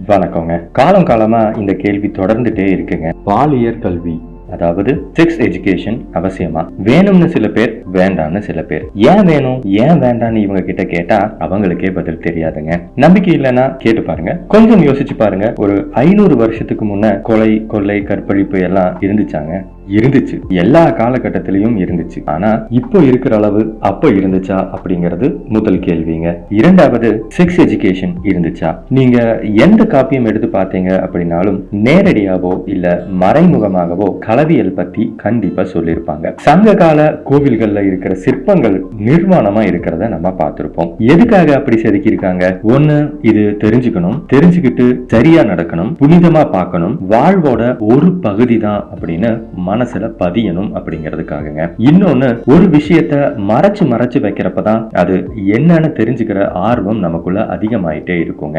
வணக்கங்க. காலம் காலமா இந்த கேள்வி தொடர்ந்துட்டே இருக்குங்க. பாலியல் கல்வி, அதாவது செக்ஸ் எஜுகேஷன் அவசியமா? வேணும்னு சில பேர், வேண்டாம்னு சில பேர். ஏன் வேணும் ஏன் வேண்டாம்னு இவங்க கிட்ட கேட்டா அவங்களுக்கே பதில் தெரியாதுங்க. நம்பிக்கை இல்லைன்னா கேட்டு பாருங்க, கொஞ்சம் யோசிச்சு பாருங்க. ஒரு 500 வருஷத்துக்கு முன்ன கொலை, கொள்ளை, கற்பழிப்பு எல்லாம் இருந்துச்சாங்க? இருந்துச்சு. எல்லா காலகட்டத்திலையும் இருந்துச்சு. ஆனா இப்போ இருக்கிற அளவு அப்ப இருந்துச்சா அப்படிங்கிறது முதல் கேள்விங்க. இரண்டாவது, செக்ஸ் எஜுகேஷன் இருந்துச்சா? நீங்க எந்த காப்பியம் எடுத்து பார்த்தீங்க அப்படின்னாலும் நேரடியாவோ இல்ல மறைமுகமாகவோ களவியல் பத்தி கண்டிப்பா சொல்லியிருப்பாங்க. சங்க கால கோவில்கள்ல இருக்கிற சிற்பங்கள் நிர்வாணமா இருக்கிறத நம்ம பார்த்திருப்போம். எதுக்காக அப்படி செதுக்கியிருக்காங்க? ஒண்ணு, இது தெரிஞ்சுக்கணும், தெரிஞ்சுக்கிட்டு சரியா நடக்கணும், புனிதமா பார்க்கணும், வாழ்வோட ஒரு பகுதி தான் அப்படின்னு மனசுல பதியணும் அப்படிங்கிறதுக்காகங்க. இன்னொன்னு, ஒரு விஷயத்த மறைச்சு மறைச்சு வைக்கிறப்பதான் அது என்னன்னு தெரிஞ்சுக்கிற ஆர்வம் நமக்குள்ள அதிகமாயிட்டே இருக்குங்க.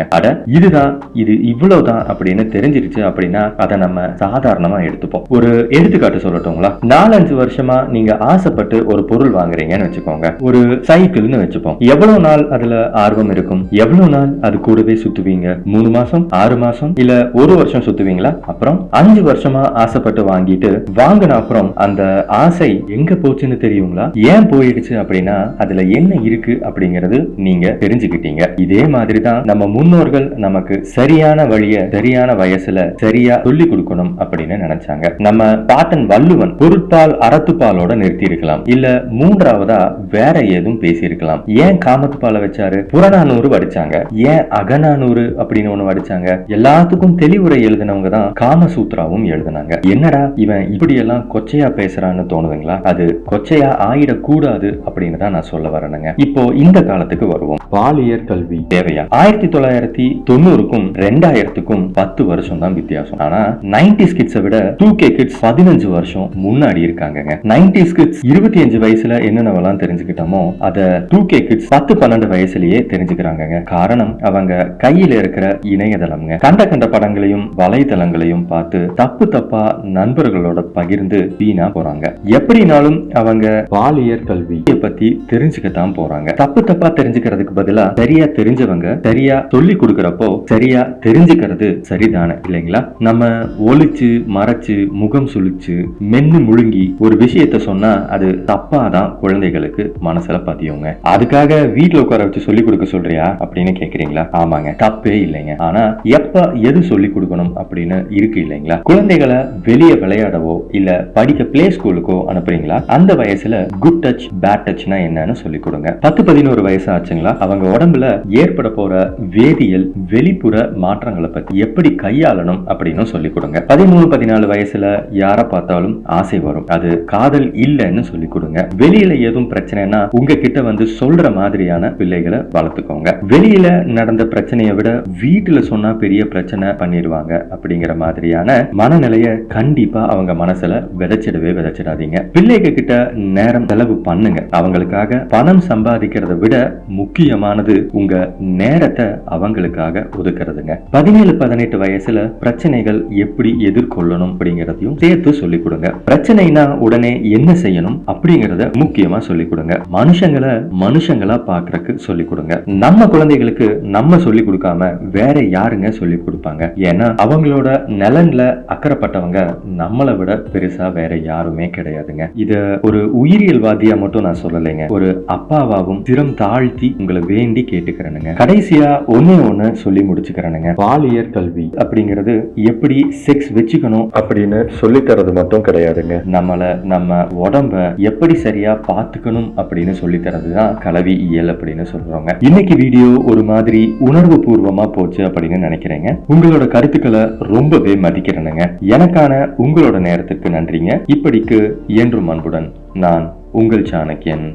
இதுதான், இது இவ்வளவுதான் அப்படின்னு தெரிஞ்சிருச்சு அப்படின்னா அதை நம்ம சாதாரணமா எடுத்துப்போம். ஒரு எடுத்துக்காட்டு சொல்லட்டுங்களா? 4-5 வருஷமா நீங்க ஆசைப்பட்டு ஒரு பொருள் வாங்குறீங்கன்னு வச்சுக்கோங்க. ஒரு சைக்கிள்னு வச்சுப்போம். எவ்வளவு நாள் அதுல ஆர்வம் இருக்கும்? எவ்வளவு நாள் அது கூடவே சுத்துவீங்க? 3 மாசம், 6 மாசம், இல்ல 1 வருஷம் சுத்துவீங்களா? அப்புறம் 5 வருஷமா ஆசைப்பட்டு வாங்கிட்டு வாங்கின அப்புறம் அந்த ஆசை எங்க போச்சுன்னு தெரியுங்களா? ஏன் போயிடுச்சு அப்படின்னா அதுல என்ன இருக்கு அப்படிங்கிறது நீங்க தெரிஞ்சுக்கிட்டீங்க. இதே மாதிரிதான் நம்ம முன்னோர்கள் நமக்கு சரியான வழிய சரியான வயசுல சரியா சொல்லி கொடுக்கணும் அப்படின்னு நினைச்சாங்க. நம்ம பாட்டன் வள்ளுவன் பொருட்பால் அறத்துப்பாலோட நிறுத்தி இருக்கலாம், இல்ல மூன்றாவதா வேற ஏதும் பேசி இருக்கலாம். ஏன் காமத்துப்பால வச்சாரு? புறநானூறு வடிச்சாங்க. ஏன் அகநானூறு அப்படின்னு ஒண்ணு வடிச்சாங்க? எல்லாத்துக்கும் தெளிவுரை எழுதினவங்க தான் காமசூத்ராவும் எழுதினாங்க. என்னடா இவன் இப்படி எல்லாம் கொச்சையா பேசுறான்னு தோணுதுங்களா? அது கொச்சையா ஆயிடக்கூடாது அப்படின்னு தான் நான் சொல்ல வரேனுங்க. இப்போ இந்த காலத்துக்கு வருவோம். பாலியல் கல்வி தேவையா? 1990க்கும் 2000க்கும் 10 வருஷம் தான் வித்தியாசம். ஆனா 90s கிட்ஸை விட 2K கிட்ஸ் 15 வருஷம் முன்னாடி இருக்காங்க. 90s கிட்ஸ் 25 வயசுல என்னென்னவெல்லாம் தெரிஞ்சுக்கிட்டோமோ அத 2K கிட்ஸ் 10-12 வயசுலயே தெரிஞ்சுக்கிறாங்க. காரணம், அவங்க கையில இருக்கிற இணையதளம்ங்க. கண்ட படங்களையும் வலைதளங்களையும் பார்த்து தப்பு தப்பா நண்பர்களோட பகிர்ந்து வீணா போறாங்க. எப்படினாலும் அவங்க பாலியல் கல்வியை பத்தி தெரிஞ்சுக்கத்தான் போறாங்க. தப்பு தப்பா தெரிஞ்சுக்கிறதுக்கு பதிலா சரியா தெரிஞ்சவங்க சரியா சொல்லி கொடுக்கறப்போ சரியா தெரிஞ்சுக்கிறது சரிதானே இல்லைங்களா? நம்ம ஒளிச்சு மறைச்சு முகம் சுழிச்சு மென்னு முழுங்கி ஒரு விஷயத்த சொன்னா அது தப்பாதான் குழந்தைகளுக்கு மனசுல பதியுங்க. அதுக்காக வீட்டுல உட்கார வச்சு சொல்லி கொடுக்க சொல்றியா அப்படின்னு கேக்குறீங்களா? ஆமாங்க, தப்பே இல்லைங்க. ஆனா எப்ப எது சொல்லி கொடுக்கணும் அப்படின்னு இருக்கு இல்லைங்களா? குழந்தைகளை வெளியே விளையாடவோ இல்ல படிக்க பிளே ஸ்கூலுக்கோ அனுப்புறீங்களா? அந்த வயசுல குட் டச் பேட் டச்னா என்னன்னு சொல்லி கொடுங்க. 10-11 வயசு ஆச்சுங்களா? அவங்க உடம்புல ஏற்பட போற வேதியியல் வெளிப்புற மாற்றங்களை பத்தி எப்படி கையாளணும் அப்படின்னு சொல்லி கொடுங்க. 13-14 வயசுல யார பார்த்தாலும் ஆசை வரும், அது காதல் இல்லைன்னு சொல்லி கொடுங்க. வெளியில ஏதும் பிரச்சனைனா உங்ககிட்ட வந்து சொல்ற மாதிரியான பிள்ளைகளை வளர்த்துக்கோங்க. வெளியில நடந்த பிரச்சனையை விட வீட்டுல சொன்னா பெரிய பிரச்சனை பண்ணிடுவாங்க அப்படிங்கிற மாதிரியான மனநிலைய கண்டிப்பா அவங்க மனசுல விதைச்சிடாதீங்க. பிள்ளைங்க கிட்ட நேரம் செலவு பண்ணுங்க. அவங்களுக்காக பணம் சம்பாதிக்கிறத விட முக்கியமானது உங்க நேரத்தை அவங்களுக்காக ஒதுக்குறதுங்க. 17-18 வயசுல பிரச்சனைகள் எப்படி எதிர்கொள்ளணும் அப்படிங்கறதையும் சேர்த்து சொல்லிக் கொடுங்க. பிரச்சனைனா உடனே என்ன செய்யணும் அப்படிங்கறத முக்கியமா சொல்லிக் கொடுங்க. மனுஷங்களை மனுஷங்களா பாக்குறதுக்கு சொல்லிக் கொடுங்க. நம்ம குழந்தைகளுக்கு நம்ம சொல்லிக் கொடுக்காம வேற யாருங்க சொல்லிக் கொடுப்பாங்க? ஏன்னா அவங்களோட நலன்ல அக்கறைப்பட்டவங்க நம்மளை விட பெருசா வேற யாருமே கிடையாதுங்க. இத ஒரு உயிரியல்வாதியா மட்டும் நான் சொல்லலைங்க, ஒரு அப்பாவாவும் சிரம் தாழ்த்தி உங்களை வேண்டி கேட்டுக்கிறேனுங்க. கடைசியா ஒண்ணு சொல்லி முடிச்சுக்கிறேனுங்க. பாலியல் கல்வி அப்படிங்கிறது எப்படி செக்ஸ் வச்சுக்கணும் அப்படின்னு சொல்லி தரது மட்டும் கிடையாதுங்க. நம்ம உடம்ப எப்படி சரியா பாத்துக்கணும் அப்படின்னு சொல்லி தரதுதான் கலவி இயல் அப்படின்னு சொல்றோங்க. இன்னைக்கு வீடியோ ஒரு மாதிரி உணர்வு பூர்வமா போச்சு அப்படின்னு நினைக்கிறேங்க. உங்களோட கருத்துக்களை ரொம்பவே மதிக்கிறேனுங்க. எனக்கான உங்களோட நேரத்துக்கு நன்றிங்க. இப்படிக்கு என்றும் அன்புடன் நான் உங்கள் சாணக்கியன்.